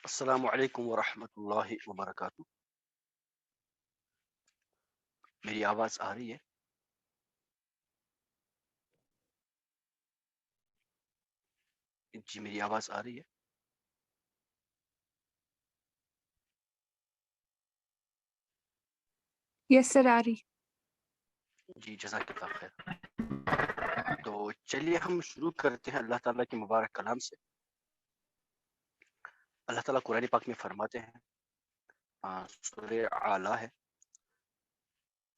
السلام علیکم ورحمۃ اللہ وبرکاتہ. میری آواز آ رہی ہے؟ جی میری آواز آ رہی ہے. یس سر آ رہی. جی جزاک اللہ خیر. تو چلیے ہم شروع کرتے ہیں اللہ تعالیٰ کے مبارک کلام سے. اللہ تعالیٰ قرآن پاک میں فرماتے ہیں، سورہ اعلیٰ ہے،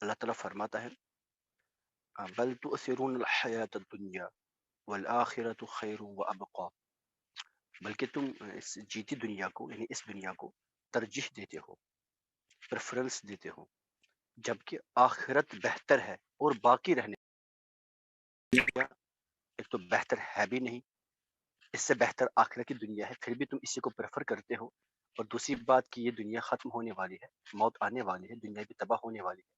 اللہ تعالیٰ فرماتا ہے بل تؤثرون الحیات الدنیا والآخرۃ خیر وابقا، بلکہ تم اس جیتی دنیا کو یعنی اس دنیا کو ترجیح دیتے ہو، پریفرنس دیتے ہو، جبکہ آخرت بہتر ہے اور باقی رہنے کا ایک تو بہتر ہے بھی نہیں، اس سے بہتر آخرت کی دنیا ہے، پھر بھی تم اسی کو پریفر کرتے ہو. اور دوسری بات کہ یہ دنیا ختم ہونے والی ہے، موت آنے والی ہے، دنیا بھی تباہ ہونے والی ہے،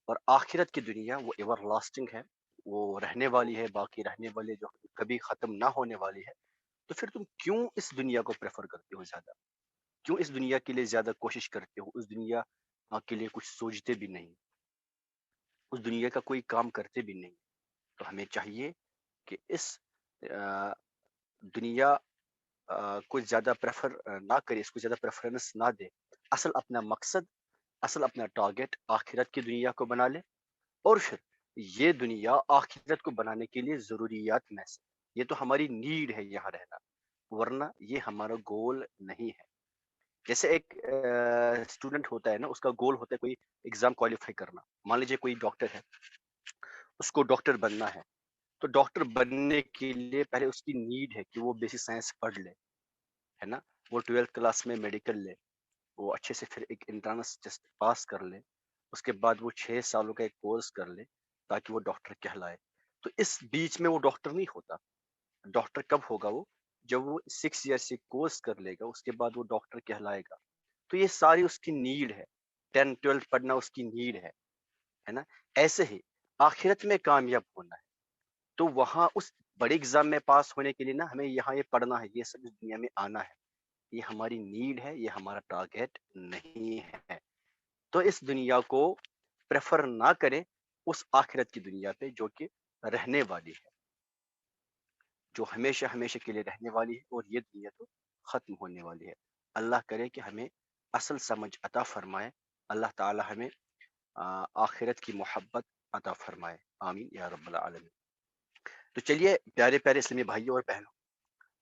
اور آخرت کی دنیا وہ ایور لاسٹنگ ہے، وہ رہنے والی ہے، باقی رہنے والی جو کبھی ختم نہ ہونے والی ہے. تو پھر تم کیوں اس دنیا کو پریفر کرتے ہو زیادہ، کیوں اس دنیا کے لیے زیادہ کوشش کرتے ہو، اس دنیا کے لیے کچھ سوچتے بھی نہیں، اس دنیا کا کوئی کام کرتے بھی نہیں. تو ہمیں چاہیے کہ اس دنیا کو زیادہ پریفر نہ کرے، اس کو زیادہ پریفرنس نہ دے، اصل اپنا مقصد، اصل اپنا ٹارگیٹ آخرت کی دنیا کو بنا لے، اور پھر یہ دنیا آخرت کو بنانے کے لیے ضروریات میں سے، یہ تو ہماری نیڈ ہے یہاں رہنا، ورنہ یہ ہمارا گول نہیں ہے. جیسے ایک اسٹوڈنٹ ہوتا ہے نا، اس کا گول ہوتا ہے کوئی ایگزام کوالیفائی کرنا. مان لیجیے کوئی ڈاکٹر ہے، اس کو ڈاکٹر بننا ہے، تو ڈاکٹر بننے کے لیے پہلے اس کی نیڈ ہے کہ وہ بیسک سائنس پڑھ لے، ہے نا، وہ 12th کلاس میں میڈیکل لے، وہ اچھے سے پھر ایک انٹرنس ٹیسٹ پاس کر لے، اس کے بعد وہ 6 سالوں کا ایک کورس کر لے تاکہ وہ ڈاکٹر کہلائے. تو اس بیچ میں وہ ڈاکٹر نہیں ہوتا. ڈاکٹر کب ہوگا وہ؟ جب وہ 6 ایئر سے کورس کر لے گا، اس کے بعد وہ ڈاکٹر کہلائے گا. تو یہ ساری اس کی نیڈ ہے، 10 12 پڑھنا اس کی نیڈ ہے نا. ایسے ہی آخرت میں کامیاب ہونا ہے تو وہاں اس بڑے ایگزام میں پاس ہونے کے لیے نا ہمیں یہاں یہ پڑھنا ہے، یہ سب اس دنیا میں آنا ہے، یہ ہماری نیڈ ہے، یہ ہمارا ٹارگیٹ نہیں ہے. تو اس دنیا کو پریفر نہ کریں اس آخرت کی دنیا پہ جو کہ رہنے والی ہے، جو ہمیشہ ہمیشہ کے لیے رہنے والی ہے، اور یہ دنیا تو ختم ہونے والی ہے. اللہ کرے کہ ہمیں اصل سمجھ عطا فرمائے، اللہ تعالی ہمیں آخرت کی محبت عطا فرمائے، آمین یا رب العالمین. تو چلیے پیارے پیارے اسلامی بھائیوں اور بہنوں،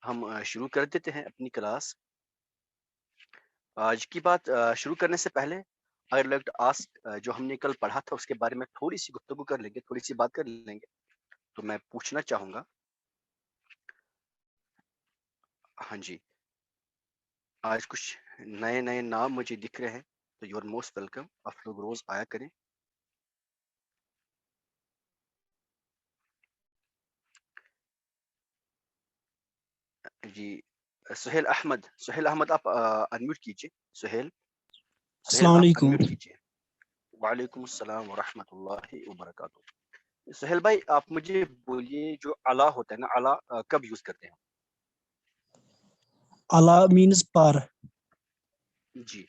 ہم شروع کر دیتے ہیں اپنی کلاس. آج کی بات شروع کرنے سے پہلے اگر لائک ٹو آسک، جو ہم نے کل پڑھا تھا اس کے بارے میں تھوڑی سی گفتگو کر لیں گے، تھوڑی سی بات کر لیں گے. تو میں پوچھنا چاہوں گا، ہاں جی، آج کچھ نئے نئے نام مجھے دکھ رہے ہیں، تو یو آر موسٹ ویلکم، آپ لوگ روز آیا کریں. جی سہیل احمد، سہیل احمد آپ انمیوٹ کیجیے. سہیل، سہیل السلام آپ علیکم. انمیوٹ کیجیے. وعلیکم السلام ورحمۃ اللہ وبرکاتہ. سہیل بھائی آپ مجھے بولیے، جو اعلیٰ ہوتا ہے نا، اعلیٰ کب یوز کرتے ہیں؟ Allah means par. جی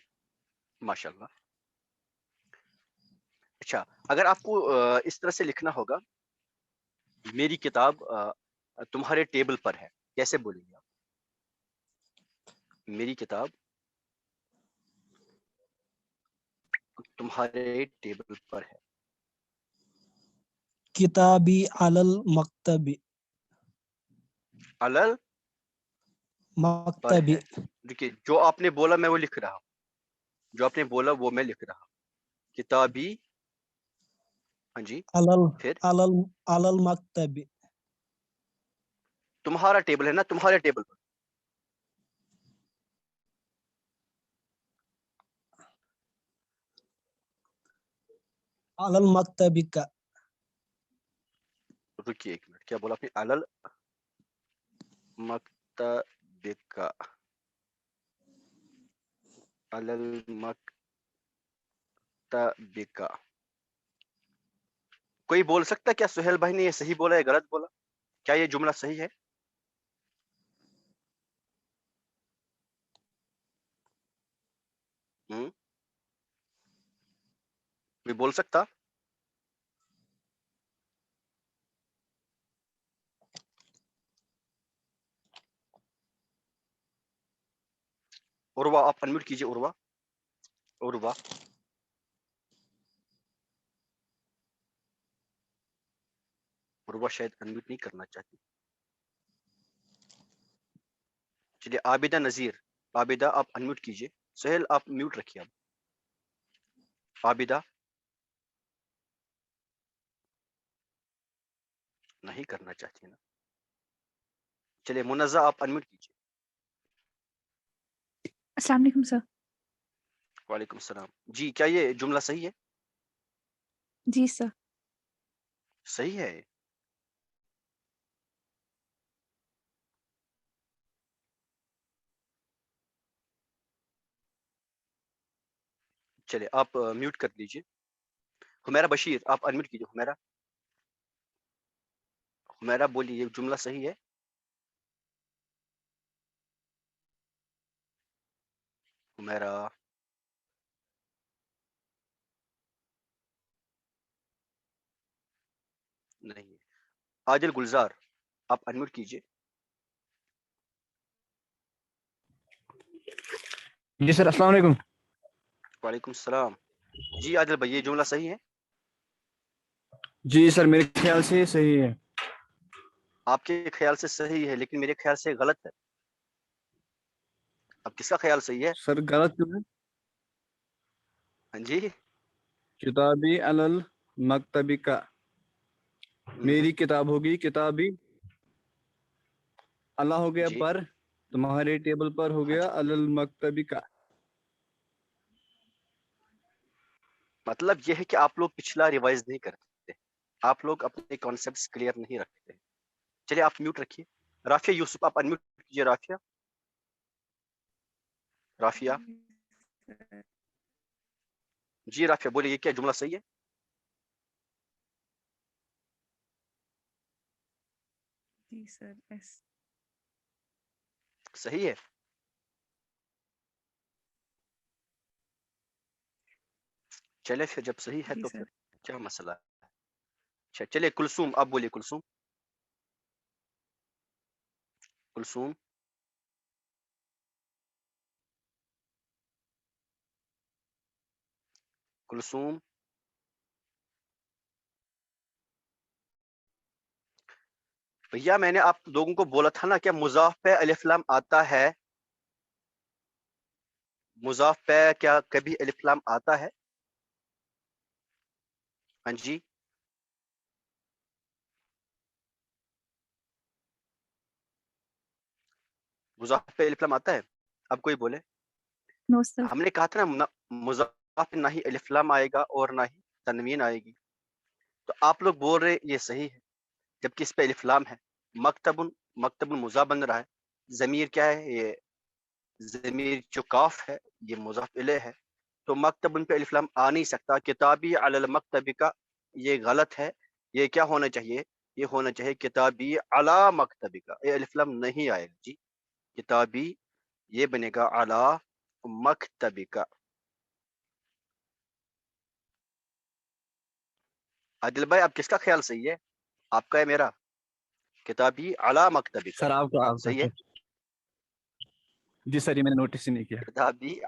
ماشاء اللہ. اچھا، اگر آپ کو اس طرح سے لکھنا ہوگا میری کتاب تمہارے ٹیبل پر ہے، کیسے بولیں گے آپ؟ میری کتاب تمہارے ٹیبل پر ہے. Kitabi alal maktabi. علل پر Maktabi. ہے. دیکھیے جو آپ نے بولا میں وہ لکھ رہا ہوں، جو آپ نے بولا وہ میں لکھ رہا ہوں. کتابی، ہاں جی، پھر Alal maktabi. تمہارا ٹیبل ہے نا، تمہارے ٹیبل پر. Alal maktabi ka. رکیے ایک منٹ، کیا بولا آپ نے؟ علل مکتبک، علل مکتبک. کوئی بول سکتا ہے کیا سہیل بھائی نے یہ صحیح بولا ہے غلط بولا؟ کیا یہ جملہ صحیح ہے؟ کوئی بول سکتا؟ عروہ آپ انمیوٹ کیجئے. عروہ عروہ عروہ شاید انمیوٹ نہیں کرنا چاہتی. چلیے عابدہ نذیر، عابدہ آپ انمیوٹ کیجئے. سہیل آپ میوٹ رکھیے. اب عابدہ نہیں کرنا چاہتی نا. چلیے منزہ آپ انمیوٹ کیجئے. السلام علیکم سر. وعلیکم السلام. جی کیا یہ جملہ صحیح ہے؟ جی سر. صحیح ہے. چلے آپ میوٹ کر دیجئے. حمیرہ بشیر آپ انمیوٹ کیجئے. حمیرہ حمیرہ بولیے یہ جملہ صحیح ہے؟ حمیرہ نہیں. عادل گلزار آپ انمیوٹ کیجئے. جی سر السلام علیکم. وعلیکم السلام. جی عادل بھائی یہ جملہ صحیح ہے؟ جی سر میرے خیال سے صحیح ہے. آپ کے خیال سے صحیح ہے لیکن میرے خیال سے غلط ہے. اب کس کا خیال صحیح ہے؟ سر غلط کیوں ہے؟ ہاں جی. کتابی علل مکتبی کا، میری کتاب ہوگی کتابی، اللہ ہو گیا جی پر، تمہارے ٹیبل پر ہو ہاں گیا جی. علل مکتبی کا. مطلب یہ ہے کہ آپ لوگ پچھلا ریوائز نہیں کرتے، آپ لوگ اپنے کانسیپٹس کلیئر نہیں رکھتے. چلیے آپ میوٹ رکھیے. رافیہ یوسف آپ انمیوٹ کیجئے. رافیہ رافیہ جی رافیہ بولیے یہ کیا جملہ صحیح ہے؟ جی سر. ایس. صحیح ہے. چلے پھر جب صحیح ہے جی تو سر. پھر کیا مسئلہ ہے. اچھا چلیے کلثوم آپ بولیے. کلثوم کلثوم کلثوم بھیا میں نے آپ لوگوں کو بولا تھا نا کہ مضاف پہ الف لام آتا ہے. مضاف پہ کیا کبھی الف لام آتا ہے؟ ہاں جی. مضاف پہ الف لام آتا ہے؟ اب کوئی بولے. نو سر. ہم نے کہا تھا نا مضاف نہ ہی الف لام آئے گا اور نہ ہی تنوین آئے گی. تو آپ لوگ بول رہے یہ صحیح ہے جبکہ اس پہ الف لام ہے. مکتب مکتب مضاف بن رہا ہے. ضمیر کیا ہے؟ یہ ضمیر جو کاف ہے یہ مضاف الیہ ہے. تو مکتب پہ الف لام آ نہیں سکتا. کتابی علی المکتب کا یہ غلط ہے. یہ کیا ہونا چاہیے؟ یہ ہونا چاہیے کتابی علی مکتب کا. یہ الف لام نہیں آئے گا جی. کتابی یہ بنے گا علی مکتب کا. عادل بھائی اب کس کا خیال صحیح ہے؟ آپ کا ہے میرا؟ کتابی علی مکتب کا سر آپ کا صحیح ہے. جی سر یہ میں نے نوٹس ہی نہیں کیا. کتابی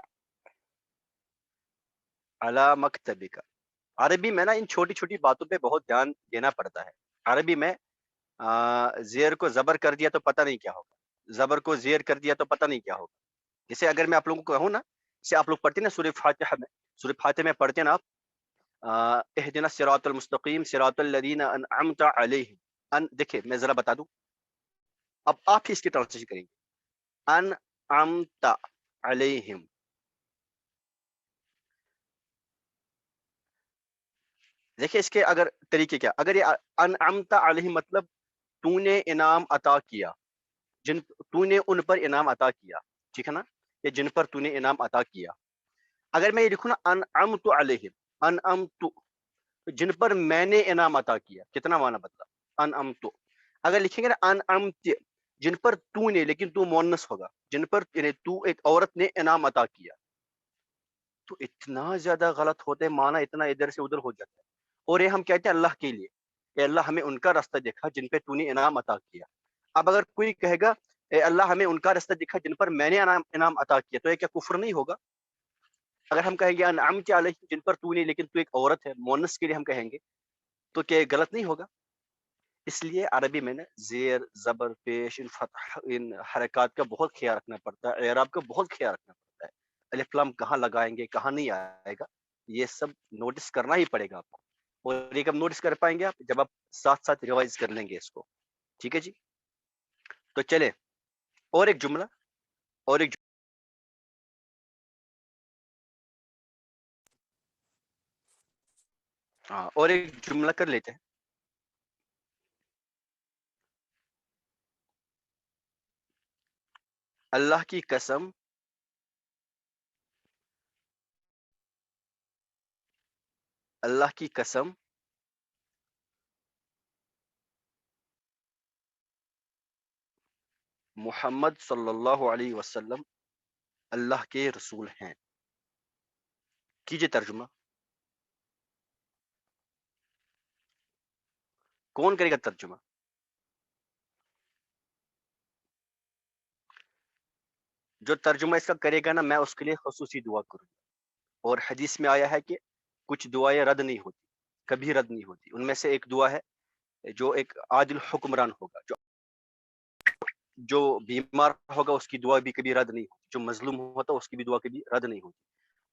علی مکتب کا. عربی میں نا ان چھوٹی چھوٹی باتوں پہ بہت دھیان دینا پڑتا ہے. عربی میں زیر کو زبر کر دیا تو پتہ نہیں کیا ہوگا، زبر کو زیر کر دیا تو پتہ نہیں کیا ہوگا. جیسے اگر میں آپ لوگوں کو کہوں نا، جیسے آپ لوگ پڑھتے ہیں نا سورہ فاتحہ میں، سورہ فاتحہ میں پڑھتے ہیں نا آپ اہدنا الصراط المستقیم صراط الذین انعمت علیہم. دیکھیں میں ذرا بتا دوں، اب آپ ہی اس کی ٹرانسلیشن کریں گے. انعمت علیہم. دیکھیں اس کے اگر طریقے کیا، اگر یہ انعمت علیہم مطلب تو نے انعام عطا کیا، تو نے ان پر انعام عطا کیا، ٹھیک ہے نا، یا جن پر تو نے انعام عطا کیا. اگر میں یہ لکھوں نا انعمت علیہم، انعمت جن پر میں نے انعام عطا کیا، کتنا معنی بدلا؟ انعمت. اگر لکھیں گے نا انعمت جن پر تو نے، لیکن تو مؤنث ہوگا، جن پر یعنی تو ایک عورت نے انعام عطا کیا. تو اتنا زیادہ غلط ہوتا ہے، معنی اتنا ادھر سے ادھر ہو جاتا ہے. اور یہ ہم کہتے ہیں اللہ کے لیے کہ اللہ ہمیں ان کا راستہ دکھا جن پہ تو نے انعام عطا کیا. اب اگر کوئی کہے گا اے اللہ ہمیں ان کا راستہ دکھا جن پر میں نے انعام عطا کیا، تو یہ کیا کفر نہیں ہوگا؟ اگر ہم کہیں گے انعمت علیہم جن پر تو نے، لیکن تو ایک عورت ہے، مؤنث کے لیے ہم کہیں گے، تو کیا یہ غلط نہیں ہوگا؟ اس لیے عربی میں نے زیر، زبر، پیش، ان فتح، ان حرکات کا بہت خیال رکھنا پڑتا ہے، اعراب کا بہت خیال رکھنا پڑتا ہے. الف لام کہاں لگائیں گے، کہاں نہیں آئے گا، یہ سب نوٹس کرنا ہی پڑے گا آپ کو. اور یہ کب نوٹس کر پائیں گے آپ؟ جب آپ ساتھ ساتھ ریوائز کر لیں گے اس کو. ٹھیک ہے جی. تو چلے اور ایک جملہ، اور ایک ہاں اور ایک جملہ کر لیتے ہیں. اللہ کی قسم اللہ کی قسم محمد صلی اللہ علیہ وسلم اللہ کے رسول ہیں. کیجئے ترجمہ. کون کرے گا ترجمہ؟ جو ترجمہ اس کا کرے گا نا، میں اس کے لیے خصوصی دعا کروں گا. اور حدیث میں آیا ہے کہ کچھ دعائیں رد نہیں ہوتی، کبھی رد نہیں ہوتی. ان میں سے ایک دعا ہے جو ایک عادل حکمران ہوگا، جو بیمار ہوگا اس کی دعا بھی کبھی رد نہیں ہوتی، جو مظلوم ہوتا اس کی بھی دعا کبھی رد نہیں ہوتی.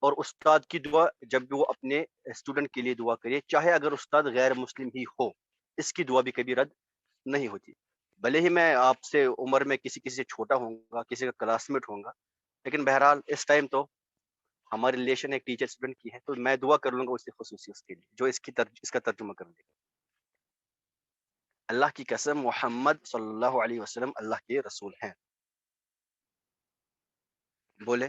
اور استاد کی دعا جب بھی وہ اپنے اسٹوڈنٹ کے لیے دعا کرے، چاہے اگر استاد غیر مسلم ہی ہو، اس کی دعا بھی کبھی رد نہیں ہوتی. بھلے ہی میں آپ سے عمر میں کسی سے چھوٹا ہوں گا، کسی کا کلاس میٹ ہوں گا، لیکن بہرحال اس ٹائم تو ہماری ریلیشن ایک ٹیچر اسٹوڈنٹ کی ہے، تو میں دعا کر لوں گا اس سے خصوصی اس کے لیے جو اس کا ترجمہ کر دے گا. اللہ کی قسم محمد صلی اللہ علیہ وسلم اللہ کے رسول ہیں. بولے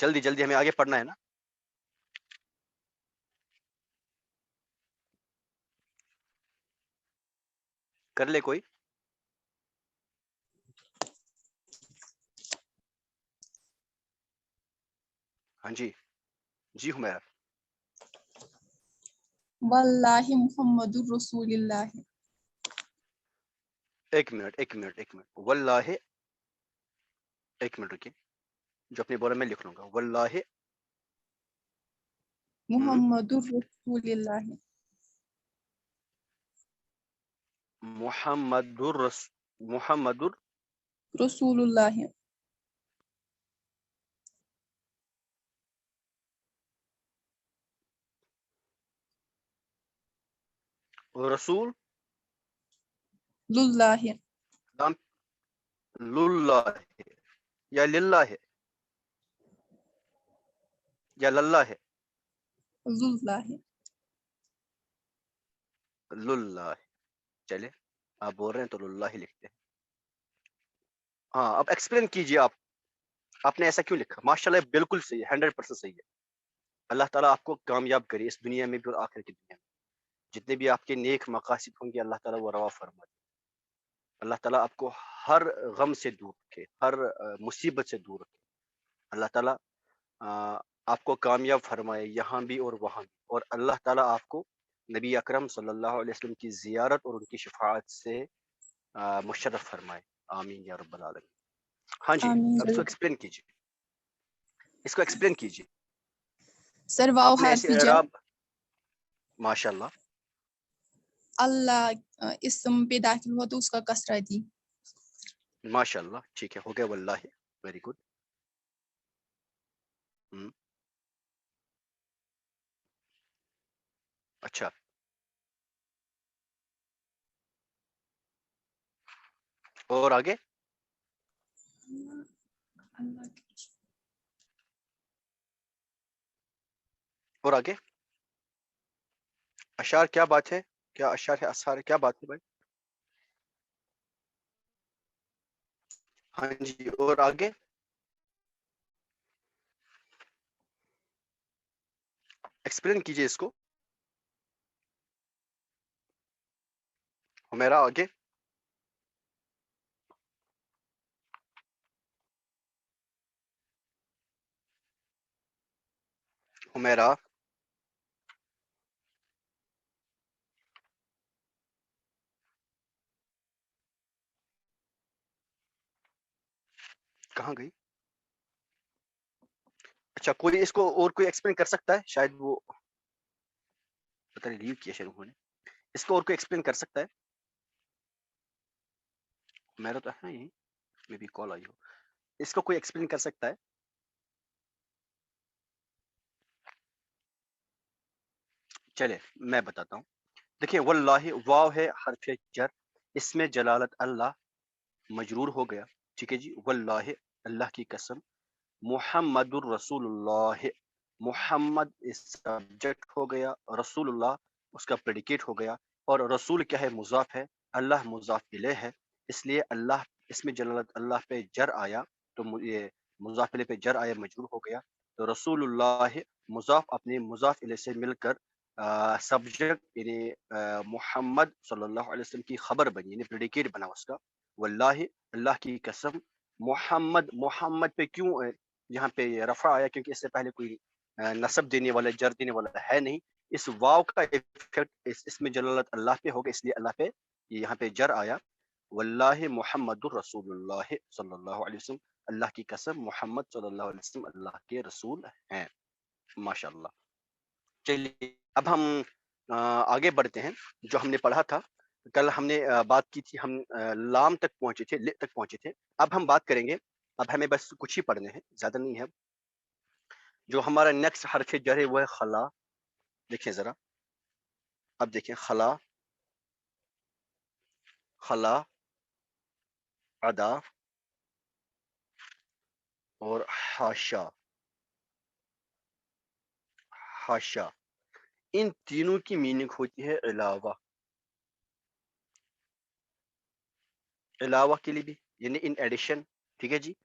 جلدی جلدی، ہمیں آگے پڑھنا ہے نا. کر لے کوئی. ہاں جی جی حمیرہ. واللہ محمد الرسول اللہ. ایک منٹ واللہ، ایک منٹ رکیے، جو اپنے بولا میں لکھ لوں گا. واللہ محمد الرسول اللہ. محمد رسول اللہ. رسول للہ. دام للہ یا للہ ہے یا للہ ہے؟ للہ. للہ. چلے آپ بول رہے ہیں تو للہ ہی لکھتے ہیں. ہاں اب ایکسپلین کیجئے آپ نے ایسا کیوں لکھا؟ ماشاءاللہ بالکل صحیح ہے، 100% صحیح ہے. اللہ تعالیٰ آپ کو کامیاب کرے اس دنیا میں بھی اور آخرت کی دنیا میں. جتنے بھی آپ کے نیک مقاصد ہوں گے اللہ تعالیٰ وہ روا فرما دے. اللہ تعالیٰ آپ کو ہر غم سے دور رکھے، ہر مصیبت سے دور رکھے. اللہ تعالیٰ آپ کو کامیاب فرمائے یہاں بھی اور وہاں بھی. اور اللہ تعالیٰ آپ کو نبی اکرم صلی اللہ علیہ وسلم کی زیارت اور ان کی شفاعت سے مشرف فرمائے. آمین یا رب العالمین. ہاں جی آمین. اب اس کو ایکسپلین کیجیے، اس کو ایکسپلین کیجیے. سر واو آپ نے ایسے حرف جر، اعراب ماشاءاللہ. اللہ اسم پہ داخل ہوا تو اس کا کسرہ دی. ماشاءاللہ ٹھیک ہے، ہو گیا. واللہ ویری گڈ. اچھا اور آگے اللہ کی اور آگے اشعار کیا بات ہے؟ کیا اشعار ہے؟ اسحار ہے؟ کیا بات ہے بھائی؟ ہاں جی اور آگے ایکسپلین کیجئے اس کو. میرا آگے हुमैरा, कहाँ गई? अच्छा, कोई इसको और कोई एक्सप्लेन कर सकता है? शायद वो पता नहीं लीव किया शायद उन्होंने। इसको और कोई एक्सप्लेन कर सकता है? मेरा तो है ही, मे बी कॉल आई हो। इसको कोई एक्सप्लेन कर सकता है? चले मैं बताता हूँ। देखिए वल्लाहि वाव है हर्फ जर, इसमें जलालत अल्लाह मजरूर हो गया, ठीक है जी। वल्लाहि अल्लाह की कसम, मुहम्मदुर रसूलुल्लाह, मुहम्मद इस सब्जेक्ट हो गया, रसूलुल्लाह उसका प्रेडिकेट हो गया, और रसूल क्या है? मुजाफ है, अल्लाह मुजाफ इलैह है, इसलिए अल्लाह इसमें जलालत अल्लाह पे जर आया, तो ये मुजाफ इलैह पे जर आया, मजरूर हो गया। तो रसूलुल्लाह मुजाफ अपने मुजाफ इलैह से मिलकर सब्जेक्ट यानी मोहम्मद सल्लल्लाहु अलैहि वसल्लम की खबर बनी, यानी प्रेडिकेट बना उसका। वल्लाहि अल्लाह की कसम, मोहम्मद, मोहम्मद पे क्यों यहाँ पे रफा आया? क्योंकि इससे पहले कोई नसब देने वाला, जर देने वाला है नहीं। इस वाव का इफेक्ट इसमें जलालत अल्लाह पे होगा, इसलिए अल्लाह पे यहाँ पे जर आया। वल्लाहि मुहम्मदुर रसूलुल्लाह सल्लल्लाहु अलैहि वसल्लम, अल्लाह की कसम मोहम्मद सल्लल्लाहु अलैहि वसल्लम अल्लाह के रसूल हैं। माशाअल्लाह। चलिए अब हम आगे बढ़ते हैं। जो हमने पढ़ा था कल, हमने बात की थी, हम लाम तक पहुंचे थे, ले तक पहुंचे थे। अब हम बात करेंगे, अब हमें बस कुछ ही पढ़ने हैं, ज्यादा नहीं है। जो हमारा नेक्स्ट हर्फ जर है वो है खला। देखिए जरा, अब देखिए खला, खला, अदा और हाशा, हाशा, इन तीनों की मीनिंग होती है अलावा। अलावा के लिए भी यानी इन एडिशन, ठीक है जी।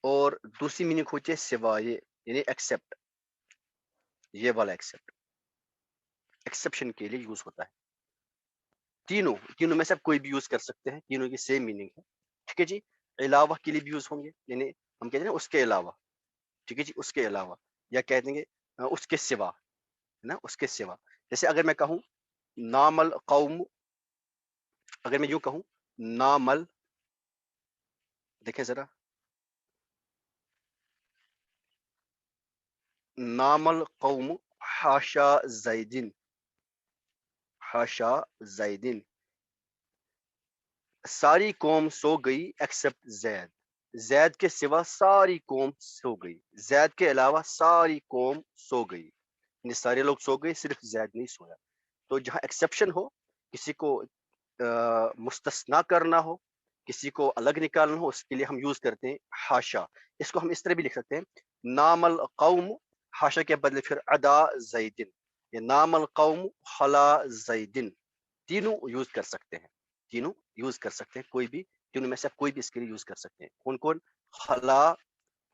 और दूसरी मीनिंग होती है सिवाय, यानी एक्सेप्ट, ये वाला एक्सेप्ट, एक्सेप्शन के लिए यूज होता है। तीनों तीनों में से आप कोई भी यूज कर सकते हैं, तीनों की सेम मीनिंग है, ठीक है जी। अलावा के लिए भी यूज होंगे, यानी हम कहते हैं ना उसके अलावा, ठीक है जी, उसके अलावा, या कह देंगे उसके सिवा, है ना, उसके सिवा। जैसे अगर मैं कहूँ नामल कौम, अगर मैं यूं कहूँ नामल, देखें जरा, नामल कौम हाशा जैदिन, हाशा जैदिन, सारी कौम सो गई एक्सेप्ट जैद, जैद के सिवा सारी कौम सो गई, जैद के अलावा सारी कौम सो गई, यानी सारे लोग सो गए, सिर्फ जैद नहीं सोया। तो जहाँ एक्सेप्शन हो, किसी को मुस्तस्ना करना हो, किसी को अलग निकालना हो, उसके लिए हम यूज करते हैं हाशा। इसको हम इस तरह भी लिख सकते हैं, नामल कौम, हाशा के बदले फिर अदा जैदिन, ये नामल कौम खला जैदिन, तीनों यूज कर सकते हैं, तीनों यूज कर सकते हैं, कोई भी तीनों में से आप कोई भी इसके लिए यूज कर सकते हैं। कौन कौन? खला,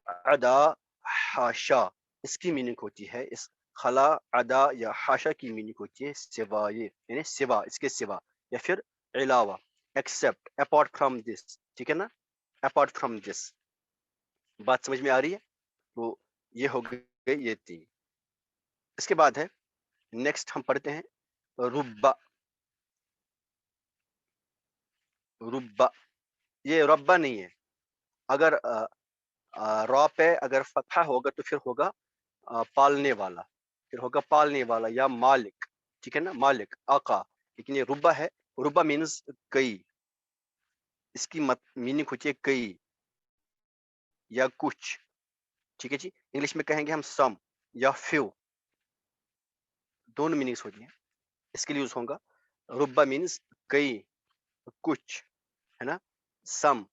अदा, हाशा। इसकी मीनिंग होती है, इस खला, अदा या हाशा की मीनिंग होती है सिवाय, यानी सिवा, इसके सिवा, या फिर अलावा, एक्सेप्ट, अपार्ट फ्रॉम दिस, ठीक है ना, अपार्ट फ्रॉम दिस। बात समझ में आ रही है? तो ये हो गए ये तीन। इसके बाद है नेक्स्ट हम पढ़ते हैं रुब्बा, रुब्बा, ये रब्बा नहीं है। अगर रॉ पे अगर फतहा होगा तो फिर होगा पालने वाला, फिर होगा पालने वाला या मालिक, ठीक है ना, मालिक, आका। लेकिन ये रुब्बा है, रुब्बा मीन्स कई, इसकी मीनिंग होती है कई या कुछ, ठीक है जी। इंग्लिश में कहेंगे हम सम या फ्यू, दोनों मीनिंग्स होती हैं, इसके लिए यूज होगा। रुब्बा मीन्स कई, कुछ, है ना, सम,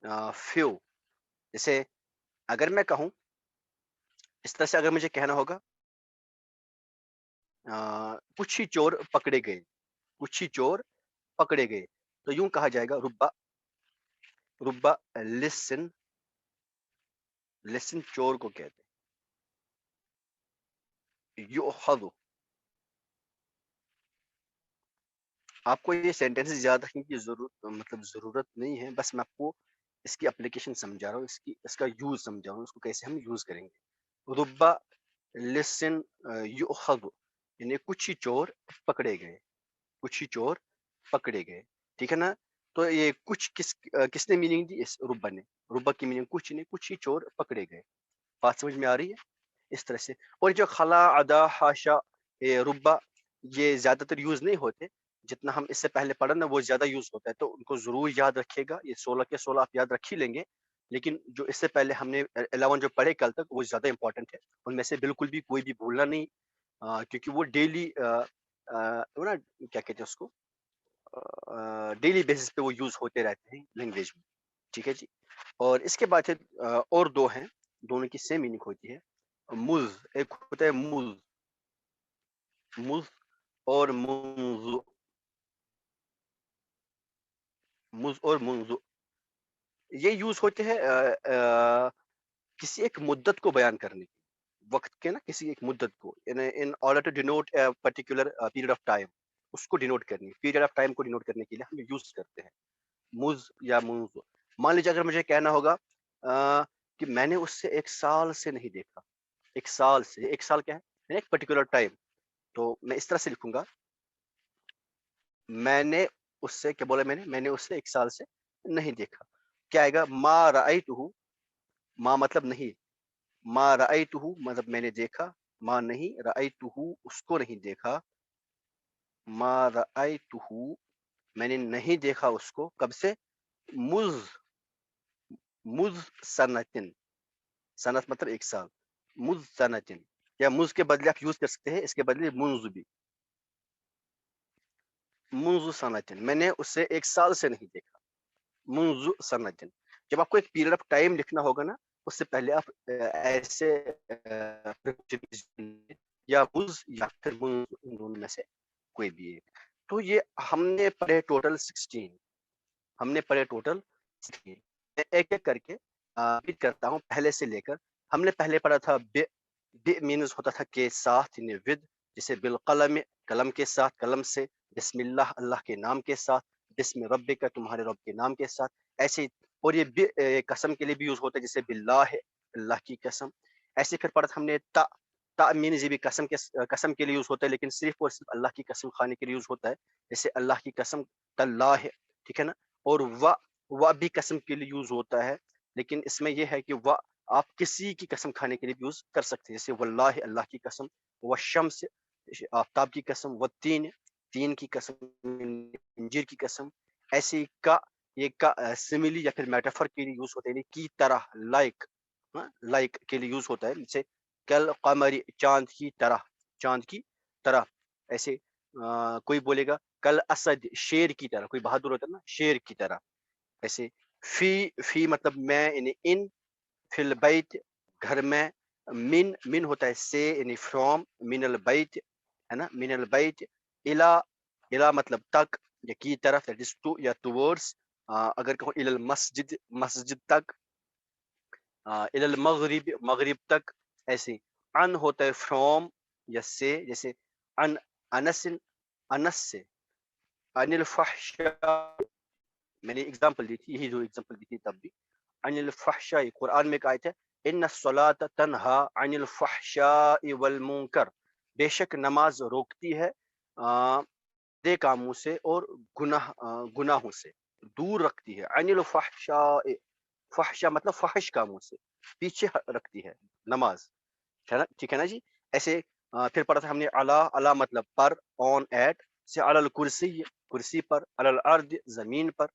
फ्यू। जैसे अगर मैं कहूँ इस तरह से, अगर मुझे कहना होगा कुछ ही चोर पकड़े गए, कुछ ही चोर पकड़े गए, तो यूं कहा जाएगा रुब्बा, रुब्बा लिसन, लिसन चोर को कहते हैं। युखज़ु, आपको ये सेंटेंसेस याद रखने की जरूरत नहीं है, बस मैं आपको इसकी एप्लीकेशन समझा रहा हूँ, इसका यूज समझा रहा हूँ, इसको कैसे हम यूज करेंगे। रुब्बा लिसन युखज़ यानी कुछ ही चोर पकड़े गए, कुछ ही चोर पकड़े गए, ठीक है ना। तो ये कुछ किसने मीनिंग दी? इस रुब्बा ने। रुब्बा की मीनिंग कुछ नहीं, कुछ ही चोर पकड़े गए। बात समझ में आ रही है? इस तरह से। और जो खला अदा हाशा ये रुब्बा ये ज्यादातर यूज नहीं होते, जितना हम इससे पहले पढ़ा ना वो ज्यादा यूज होता है, तो उनको जरूर याद रखिएगा। ये 16 के 16 आप याद रख ही लेंगे, लेकिन जो इससे पहले हमने 11 जो पढ़े कल तक वो ज्यादा इंपॉर्टेंट है। उनमें से बिल्कुल भी कोई भी भूलना नहीं, क्योंकि वो डेली वो ना क्या कहते हैं उसको, डेली बेसिस पे वो यूज होते रहते हैं लैंग्वेज में, ठीक है जी। और इसके बाद है और दो हैं, दोनों की सेम मीनिंग होती है। मुज एक होता है मुज, मुज और मुंजु, मुज और मुंजु ये यूज होते हैं किसी एक मुद्दत को बयान करने के, वक्त के ना किसी एक मुद्दत को, in order to denote a particular period of time, उसको डिनोट करने, पीरियड ऑफ टाइम को डिनोट करने के लिए हम यूज करते हैं मुज या मुंजु। मान लीजिए अगर मुझे कहना होगा कि मैंने उससे 1 साल से नहीं देखा, 1 साल से, 1 साल क्या है? एक पर्टिकुलर टाइम। तो मैं इस तरह से लिखूंगा, मैंने उससे क्या बोला, मैंने उससे 1 साल से नहीं देखा। क्या आएगा? मा रअयतुहु, मा मतलब नहीं, मा रअयतुहु मतलब मैंने देखा, मा नहीं, रअयतुहु उसको नहीं देखा, मा रअयतुहु मैंने नहीं देखा उसको, कब से? मुज, मुज सनतिन, सनत मतलब 1 साल, मुज सनतिन। या मुज के बदले आप यूज कर सकते हैं, इसके बदले मुंज भी, मुंज सनतिन मैंने उससे 1 साल से नहीं देखा, मुंज सनतिन। जब आपको एक पीरियड ऑफ टाइम लिखना होगा ना, उससे पहले आप ऐसे या मुज या फिर मुंज, इन दोनों में से कोई भी एक। तो ये हमने पढ़े टोटल 16, हमने पढ़े टोटल 16। मैं एक एक करके रिपीट करता हूँ पहले से लेकर। हमने पहले पढ़ा था बे, बे मीन्स होता था के साथ, यानी विद, जैसे बिल कलम, कलम के साथ, कलम से, बिस्मिल्लाह अल्लाह के नाम के साथ, बिस्म रब्बिका तुम्हारे रब के नाम के साथ, ऐसे। और ये कसम के लिए भी यूज होता है, जैसे बिल्लाह है, अल्लाह की कसम। ऐसे फिर पढ़ा था हमने ता, ता मीन्स ये भी कसम के लिए यूज होता है, लेकिन सिर्फ और सिर्फ अल्लाह की कसम खाने के लिए यूज होता है, जैसे अल्लाह की कसम तल्लाह है, ठीक है ना। और वा भी कसम के लिए यूज होता है, लेकिन इसमें यह है कि वा आप किसी की कसम खाने के लिए भी यूज कर सकते हैं, जैसे वल्लाह अल्लाह की कसम, व शम्स आफ्ताब की कसम, व तीन, तीन की कसम, इंजीर की कसम। ऐसे का ये का सिमिली या फिर मेटाफर के लिए यूज होते हैं, की तरह, लाइक, लाइक के लिए यूज होता है, जैसे कल कमरी चांद की तरह, चांद की तरह। ऐसे कोई बोलेगा कल असद शेर की तरह, कोई बहादुर होता है ना, शेर की तरह। ऐसे फी मतलब मैं, यानी इन, फिल बैत घर में, मिन होता है से, यानी फ्रॉम, मिनल बैत है ना, मिनल बैत, इला, इला मतलब तक या की तरफ, दैट इज टू या टुवर्ड्स। अगर कहूँ इलल मस्जिद, मस्जिद तक, इलल मगरिब, मगरिब तक। ऐसे अन होता है फ्रॉम या से, जैसे अन, अनस, अनस से, अनिल फहशा, मैंने एग्जांपल दी थी, यही जो एग्जांपल दी थी तब भी। अनिल फहशा, कुरान में एक आयत है, इन्ना सलात तन्हा अनिल फहशाई वल मुनकर, बेशक नमाज रोकती है दे कामों से और गुनाहों से दूर रखती है। अनिल फहशाई, फहशा मतलब फहश कामों से पीछे रखती है नमाज, है ना, ठीक है ना जी। ऐसे फिर पढ़ा था हमने अला, अला मतलब पर, ऑन, एट, से अलल कुर्सी, कुर्सी पर, अलल अर्द जमीन पर।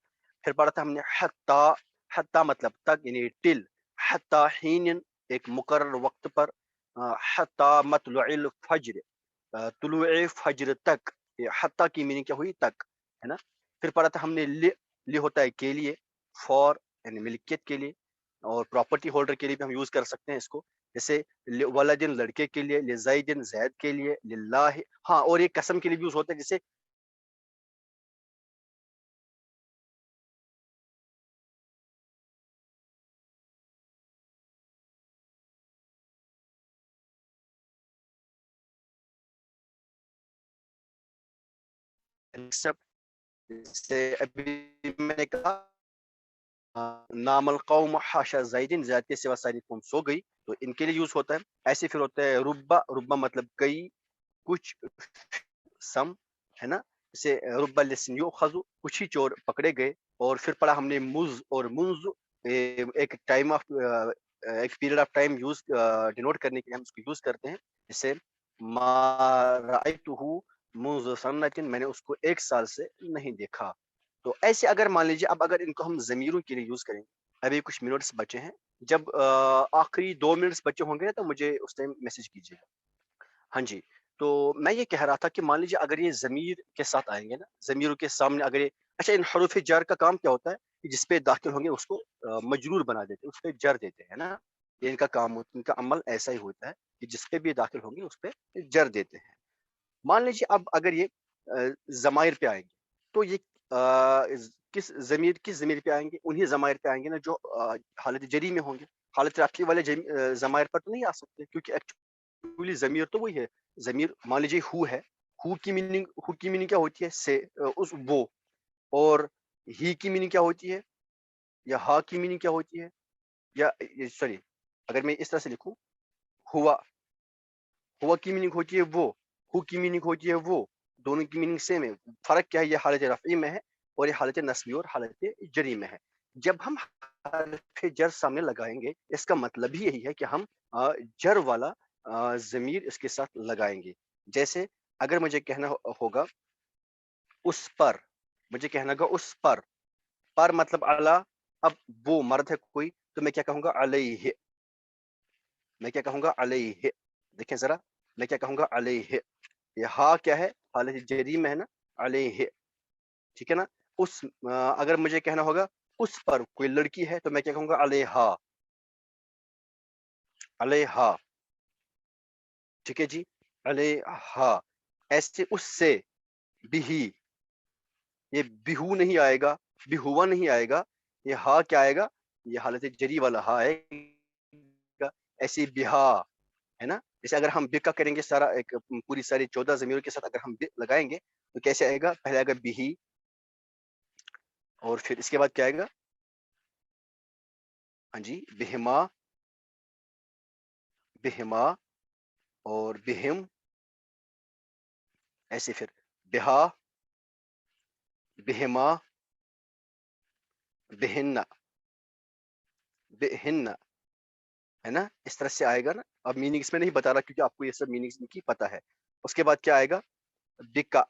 फिर पढ़ा था हमने हत्ता, हत्ता मतलब तक, यानी टिल, हत्ता हीन एक मुकर्रर वक्त पर, हत्ता मतलुइल फज्र, तुलुए फज्र तक। ये हत्ता की मीनिंग क्या हुई? तक, है ना। फिर पढ़ा था हमने li होता है के लिए, फॉर यानी मिल्कियत के लिए, और प्रॉपर्टी होल्डर के लिए भी हम यूज कर सकते हैं इसको, जैसे वलदिन लड़के के लिए, लिज़ैदिन जैद के लिए, लिल्लाह। हाँ, और ये कसम के लिए भी यूज होता है, जैसे एक्सेप्ट, जैसे अभी मैंने कहा नामल कौम हाशा ज़ैदिन, ज़ैद के सिवा सारी कौम सो गई, तो इनके लिए यूज होता है। ऐसे फिर होता है रुब्बा, रुब्बा मतलब कई, कुछ, सम, है ना। जैसे रुब्बा लिस्न युखज़ु, कुछ ही चोर पकड़े गए। और फिर पढ़ा हमने मुज और मुंज, एक टाइम ऑफ एक period of time use denote करने के लिए हम उसको यूज करते हैं। जैसे मा रायतुहु मुंज़ सन्नतिन, मैंने उसको 1 साल से नहीं देखा। तो ऐसे अगर मान लीजिए, अब अगर इनको हम ज़मीरों के लिए यूज़ करेंगे, अभी कुछ मिनट्स बचे हैं, जब आखिरी 2 मिनट्स बचे होंगे ना, तो मुझे उस टाइम मैसेज कीजिएगा। हाँ जी, तो मैं ये कह रहा था कि मान लीजिए अगर ये ज़मीर के साथ आएँगे ना, ज़मीरों के सामने अगर ये, अच्छा, इन हरूफ़ जर का काम क्या होता है कि जिस पे दाखिल होंगे उसको मजरूर बना देते हैं, उस पे जर देते हैं ना। ये इनका काम होता है, इनका अमल ऐसा ही होता है कि जिस पे भी दाखिल होंगे उस पे जर देते हैं। मान लीजिए अब अगर ये ज़माइर पे आएँगे, तो ये किस ज़मीर पे आएँगे? उन्हीं ज़माइर पे आएँगे ना जो हालत जरी में होंगे। हालत रफ़ी वाले ज़माइर पर तो नहीं आ सकते, क्योंकि एक्चुअली ज़मीर तो वही है। ज़मीर मान लीजिए हू है, हू की मीनिंग क्या होती है? से, उस, वो। और ही की मीनिंग क्या होती है? या हा की मीनिंग क्या होती है? या ये सॉरी, अगर मैं इस तरह से लिखूँ, हुआ, हुआ की मीनिंग होती है वो, हु की मीनिंग होती है वो, दोनों की मीनिंग सेम है। फ़र्क क्या है? ये हालत रफ़ी में है और ये हालत नस्बी और हालत जरी में है। जब हम हर्फ़ जर सामने लगाएँगे, इसका मतलब ही यही है कि हम जर वाला ज़मीर इसके साथ लगाएँगे। जैसे अगर मुझे कहना होगा उस पर, मुझे कहना होगा उस पर मतलब अला, अब वो मर्द है कोई, तो मैं क्या कहूँगा? अलैहि, मैं क्या कहूँगा? अलैहि। देखें ज़रा, मैं क्या कहूँगा? अलैहि। ये हा क्या है? हालत जरी में है ना, अलैहि, ठीक है ना? अगर मुझे कहना होगा उस पर कोई लड़की है, तो मैं क्या कहूँगा? अलैहा, अलैहा, ठीक है जी? अलैहा। ऐसे उससे, बिही, ये बिहू नहीं आएगा, बिहुआ नहीं आएगा, ये हा क्या आएगा? ये हालत जरी वाला हा आएगा। ऐसे ही बिहा, है ना? जैसे अगर हम बि का करेंगे, सारा एक पूरी सारी 14 ज़मीरों के साथ अगर हम बि लगाएँगे, तो कैसे आएगा? पहले आएगा बिही, और फिर इसके बाद क्या आएगा? हाँ जी, बिहिमा, बिहिमा, और बिहिम, ऐसे फिर बिहा, बिहिमा, बिहिन्ना, बिहिन्ना, है ना? इस तरह से आएगा ना। अब मीनिंग इसमें नहीं बता रहा, क्योंकि आपको ये सब मीनिंग्स इनकी पता है। उसके बाद क्या आएगा? बिका,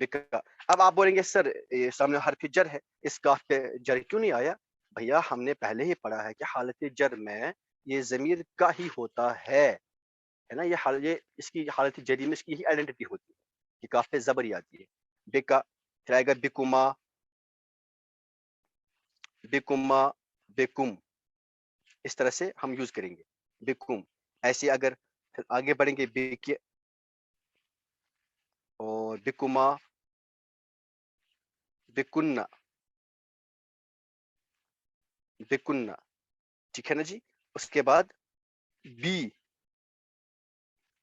बिका। अब आप बोलेंगे सर ये सामने हर्फ जर है, इस काफ पे जर क्यों नहीं आया? भैया हमने पहले ही पढ़ा है कि हालत जर में ये ज़मीर का ही होता है ना? ये इसकी हालत जरी में इसकी ही आइडेंटिटी होती है कि काफ पे ज़बर ही आती है। बिका, फिर आएगा बिकुमा, बिकुमा, बिकुम, इस तरह से हम यूज़ करेंगे, बिकुम। ऐसे अगर फिर आगे बढ़ेंगे, बिके और बिकुमा, बिकुन्ना, बिकुन्ना, ठीक है ना जी? उसके बाद बी,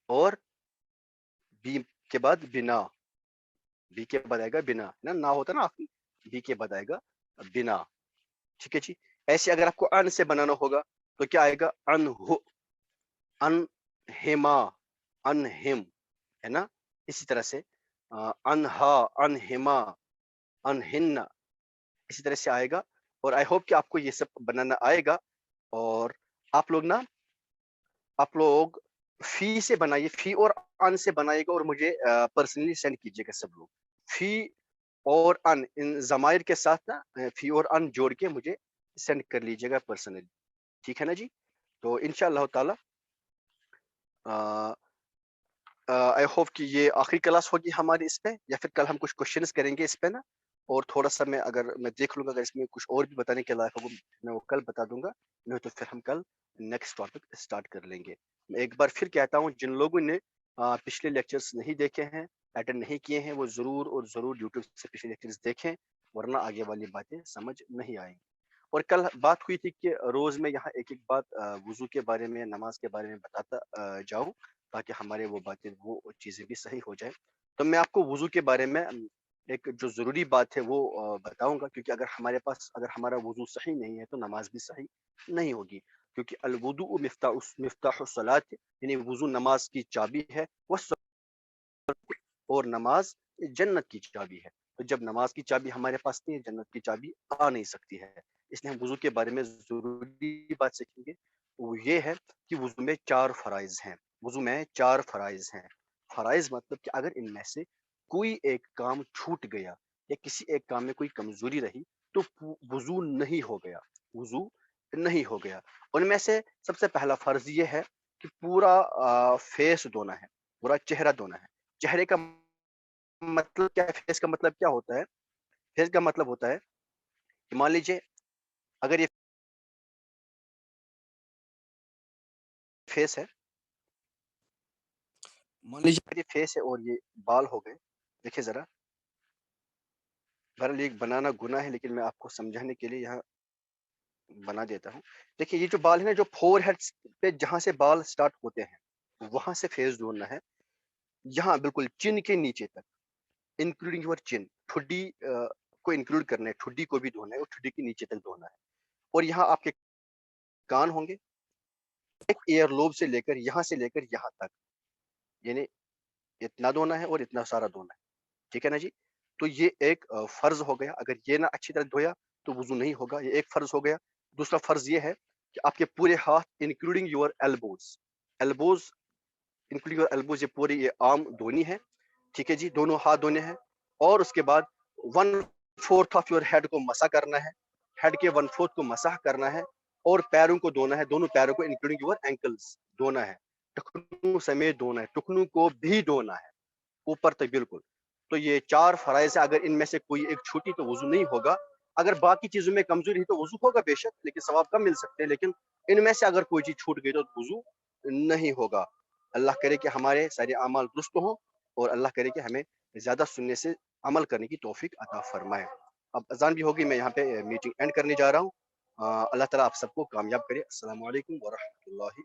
और बी के बाद बिना, बी के बाद आएगा बिना, ना होता ना आखिरी, बी के बाद आएगा बिना, ठीक है जी? ऐसे अगर आपको अन से बनाना होगा, तो क्या आएगा? अनहु, अनहिमा, अनहिम, है ना? इसी तरह से अनहा, अनहिमा, अनहिन्ना, इसी तरह से आएगा। और आई होप कि आपको ये सब बनाना आएगा। और आप लोग ना, आप लोग फी से बनाइए, फी और अन से बनाइएगा, और मुझे पर्सनली सेंड कीजिएगा सब लोग। फी और अन, इन ज़माइर के साथ ना फी और अन जोड़ के मुझे सेंड कर लीजिएगा पर्सनली, ठीक है ना जी? तो इंशाअल्लाह ताला आई होप कि ये आखिरी क्लास होगी हमारी इस पे, या फिर कल हम कुछ क्वेश्चंस करेंगे इस पे ना। और थोड़ा-सा मैं देख लूँगा, अगर इसमें कुछ और भी बताने के लायक होगा, मैं वो कल बता दूँगा, नहीं तो फिर हम कल नेक्स्ट टॉपिक स्टार्ट कर लेंगे। मैं एक बार फिर कहता हूँ, जिन लोगों ने पिछले लेक्चर्स नहीं देखे हैं, अटेंड नहीं किए हैं, वो ज़रूर और ज़रूर यूट्यूब से पिछले लेक्चर्स देखें, वरना आगे वाली बातें समझ नहीं आएँगी। और कल बात हुई थी कि रोज़ मैं यहाँ एक-एक बात वुज़ू के बारे में, नमाज़ के बारे में बताता जाऊँ, ताकि हमारे वो चीज़ें भी सही हो जाएँ। तो मैं आपको वुज़ू के बारे में ایک جو ضروری بات ہے وہ بتاؤں گا، کیونکہ اگر ہمارا وضو صحیح نہیں ہے تو نماز بھی صحیح نہیں ہوگی، کیونکہ الوضوء مفتاح الصلاۃ، یعنی وضو نماز کی چابی ہے، اور نماز جنت کی چابی ہے. تو جب نماز کی چابی ہمارے پاس نہیں ہے، جنت کی چابی آ نہیں سکتی ہے. اس لیے ہم وضو کے بارے میں ضروری بات سیکھیں گے، وہ یہ ہے کہ وضو میں 4 فرائض ہیں. وضو میں 4 فرائض ہیں. فرائض مطلب کہ اگر ان میں سے کوئی ایک کام چھوٹ گیا یا کسی ایک کام میں کوئی کمزوری رہی تو وضو نہیں ہو گیا، وضو نہیں ہو گیا. ان میں سے سب سے پہلا فرض یہ ہے کہ پورا فیس دھونا ہے، پورا چہرہ دھونا ہے. چہرے کا مطلب کیا ہے؟ فیس کا مطلب کیا ہوتا ہے؟ فیس کا مطلب ہوتا ہے کہ مان لیجیے اگر یہ فیس ہے، مان لیجیے اگر یہ فیس ہے اور یہ بال ہو گئے، دیکھیں ذرا، بہرحال یہ بنانا گناہ ہے لیکن میں آپ کو سمجھانے کے لیے یہاں بنا دیتا ہوں. دیکھیں یہ جو بال ہے نا، جو فور ہیڈ پہ جہاں سے بال سٹارٹ ہوتے ہیں وہاں سے فیس دھونا ہے، یہاں بالکل چن کے نیچے تک، انکلوڈنگ یور چن. ٹھڈی کو انکلوڈ کرنا ہے، ٹھڈی کو بھی دھونا ہے اور ٹھڈی کے نیچے تک دھونا ہے. اور یہاں آپ کے کان ہوں گے، ایک ایئر لوب سے لے کر یہاں تک، یعنی اتنا دھونا ہے اور اتنا سارا دھونا ہے. ٹھیک ہے نا جی؟ تو یہ ایک فرض ہو گیا. اگر یہ نہ اچھی طرح دھویا تو وضو نہیں ہوگا، یہ ایک فرض ہو گیا. دوسرا فرض یہ ہے کہ آپ کے پورے ہاتھ including your elbows including your elbows, یہ پوری یہ آرم دھونی ہے. ٹھیک ہے جی، دونوں ہاتھ دھونے ہیں. اور اس کے بعد 1/4 آف یور ہیڈ کو مسح کرنا ہے، ہیڈ کے 1/4 کو مسح کرنا ہے. اور پیروں کو دھونا ہے، دونوں پیروں کو انکلوڈنگ یور اینکلز دھونا ہے. ٹخنوں سمیت دھونا ہے، ٹخنوں کو بھی دھونا ہے اوپر تک بالکل. تو یہ 4 فرائض ہے. اگر ان میں سے کوئی ایک چھوٹی تو وضو نہیں ہوگا. اگر باقی چیزوں میں کمزوری ہے تو وضو ہوگا بے شک، لیکن ثواب کم مل سکتے ہیں. لیکن ان میں سے اگر کوئی چیز چھوٹ گئی تو وضو نہیں ہوگا. اللہ کرے کہ ہمارے سارے اعمال درست ہوں، اور اللہ کرے کہ ہمیں زیادہ سننے سے عمل کرنے کی توفیق عطا فرمائے. اب اذان بھی ہوگی، میں یہاں پہ میٹنگ اینڈ کرنے جا رہا ہوں. اللہ تعالیٰ آپ سب کو کامیاب کرے. السلام علیکم ورحمۃ اللہ